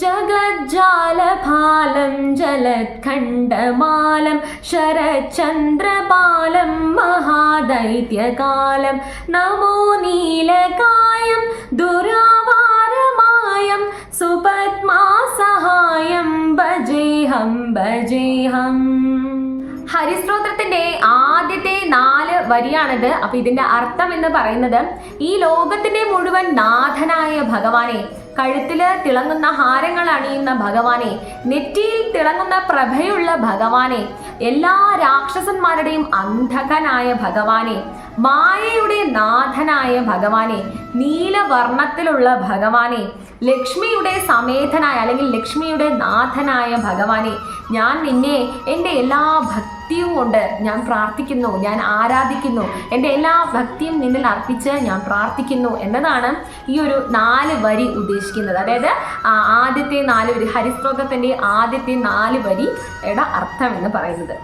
ജഗജ്ജാലപാലം ജലത്ഖണ്ഡമാലം ശരചന്ദ്രപാലം മഹാദൈത്യകാലം നമോ നീലകായം ദുരാവാരമായം സുപത്മാസഹായം ഭജേഹം ഭജേഹം. ഹരിസ്തോത്രത്തിന്റെ ആദ്യത്തെ 4 വരിയാണിത്. അപ്പൊ ഇതിന്റെ അർത്ഥം എന്ന് പറയുന്നത്, ഈ ലോകത്തിന്റെ മുഴുവൻ നാഥനായ ഭഗവാനെ, കഴുത്തില് തിളങ്ങുന്ന ഹാരങ്ങൾ അണിയുന്ന ഭഗവാനെ, നെറ്റിയിൽ തിളങ്ങുന്ന പ്രഭയുള്ള ഭഗവാനെ, എല്ലാ രാക്ഷസന്മാരുടെയും അന്ധകനായ ഭഗവാനെ, മായയുടെ നാഥനായ ഭഗവാനെ, നീലവർണ്ണത്തിലുള്ള ഭഗവാനെ, ലക്ഷ്മിയുടെ സമേതനായ അല്ലെങ്കിൽ ലക്ഷ്മിയുടെ നാഥനായ ഭഗവാനെ, ഞാൻ നിന്നെ എൻ്റെ എല്ലാ ഭക്തിയും കൊണ്ട് ഞാൻ പ്രാർത്ഥിക്കുന്നു, ഞാൻ ആരാധിക്കുന്നു, എൻ്റെ എല്ലാ ഭക്തിയും നിന്നിൽ അർപ്പിച്ച് ഞാൻ പ്രാർത്ഥിക്കുന്നു എന്നതാണ് ഈ ഒരു 4 വരി ഉദ്ദേശിക്കുന്നത്. അതായത് ആദ്യത്തെ 4 വരി, ഹരിസ്തോത്രത്തിൻ്റെ ആദ്യത്തെ 4 വരിയുടെ അർത്ഥം എന്ന് പറയുന്നത്.